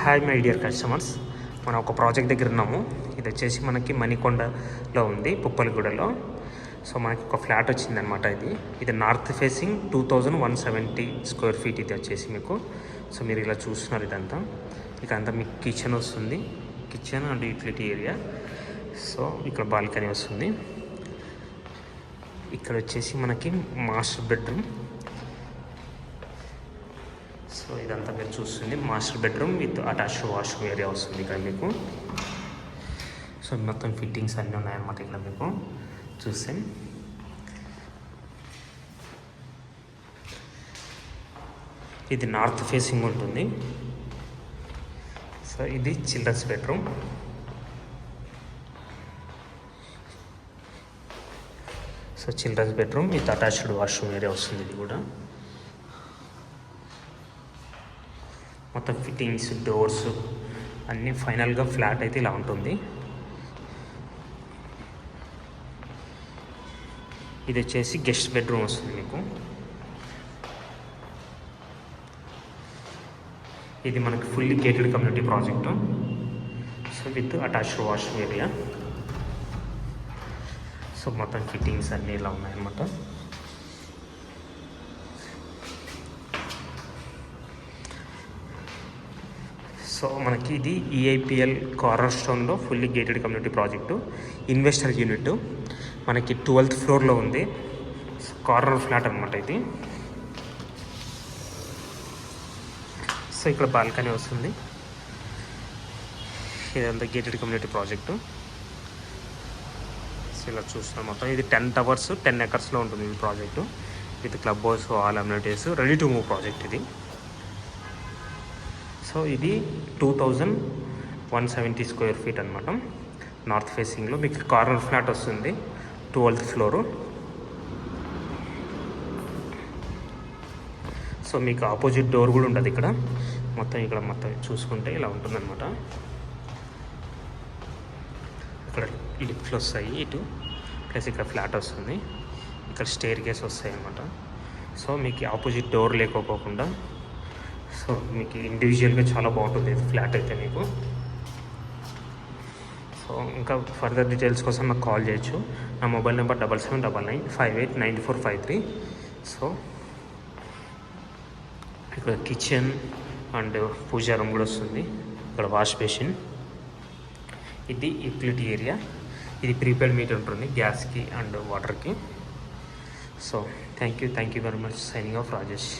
Hi my dear customers, మనం ఒక project దగ్గర ఉన్నాము. ఇది వచ్చేసి మనకి మణికొండలో ఉంది, పుప్పలగూడలో. సో మనకి ఒక ఫ్లాట్ వచ్చిందనమాట. ఇది నార్త్ ఫేసింగ్ 2170 స్క్వేర్ ఫీట్. ఇది వచ్చేసి మీకు, సో మీరు ఇలా చూస్తున్నారు ఇదంతా. ఇదంతా మీకు కిచెన్ వస్తుంది, kitchen and utility area. So ఇక్కడ బాల్కనీ వస్తుంది. ఇక్కడ వచ్చేసి మనకి మాస్టర్ బెడ్రూమ్. సో ఇదంతా మీరు చూస్తుంది master bedroom with attached washroom area వస్తుంది ఇక్కడ మీకు. సో మొత్తం ఫిట్టింగ్స్ అన్నీ ఉన్నాయన్నమాట ఇక్కడ మీకు చూస్తే. ఇది నార్త్ ఫేసింగ్ ఉంటుంది. సో ఇది children's bedroom. So children's bedroom with attached washroom area వస్తుంది. ఇది కూడా మొత్తం ఫిట్టింగ్స్, డోర్స్ అన్నీ ఫైనల్గా ఫ్లాట్ అయితే ఇలా ఉంటుంది. ఇది వచ్చేసి గెస్ట్ బెడ్రూమ్ వస్తుంది మీకు. ఇది మనకి fully gated community project. So with attached washroom area. So మొత్తం ఫిట్టింగ్స్ అన్నీ ఇలా ఉన్నాయన్నమాట. సో మనకి ఇది ఈఐపిఎల్ కార్నర్ స్టోన్లో fully gated community project, investor unit. మనకి 12th ఫ్లోర్లో ఉంది. కార్నర్ ఫ్లాట్ అనమాట ఇది. సో ఇక్కడ బాల్కనీ వస్తుంది. ఇదంతా గేటెడ్ కమ్యూనిటీ ప్రాజెక్టు. సో ఇలా చూస్తున్నాం మొత్తం. ఇది 10 towers 10 acres ఉంటుంది ఈ project, with club house, all amenities, ready to move project ఇది. సో ఇది 2170 స్క్వేర్ ఫీట్ అనమాట. నార్త్ ఫేసింగ్లో మీకు కార్నర్ ఫ్లాట్ వస్తుంది, 12th ఫ్లోరు. సో మీకు ఆపోజిట్ డోర్ కూడా ఉంటుంది ఇక్కడ. మొత్తం ఇక్కడ మొత్తం చూసుకుంటే ఇలా ఉంటుందన్నమాట. ఇక్కడ లిఫ్ట్లు వస్తాయి ఇటు, ప్లస్ ఇక్కడ ఫ్లాట్ వస్తుంది. ఇక్కడ స్టేర్ కేస్ వస్తాయి అన్నమాట. సో మీకు ఆపోజిట్ డోర్ లేకపోకుండా సో మీకు ఇండివిజువల్గా చాలా బాగుంటుంది ఫ్లాట్ అయితే మీకు. సో ఇంకా ఫర్దర్ డీటెయిల్స్ కోసం నాకు కాల్ చేయొచ్చు. నా మొబైల్ నెంబర్ 7799589453. సో ఇక్కడ కిచెన్ అండ్ పూజా రూమ్ కూడా వస్తుంది. ఇక్కడ వాష్ బేసిన్. ఇది యూటిలిటీ ఏరియా. ఇది ప్రీపెయిడ్ మీటర్ ఉంటుంది గ్యాస్కి అండ్ వాటర్కి. So thank you very much. Signing off Rajesh.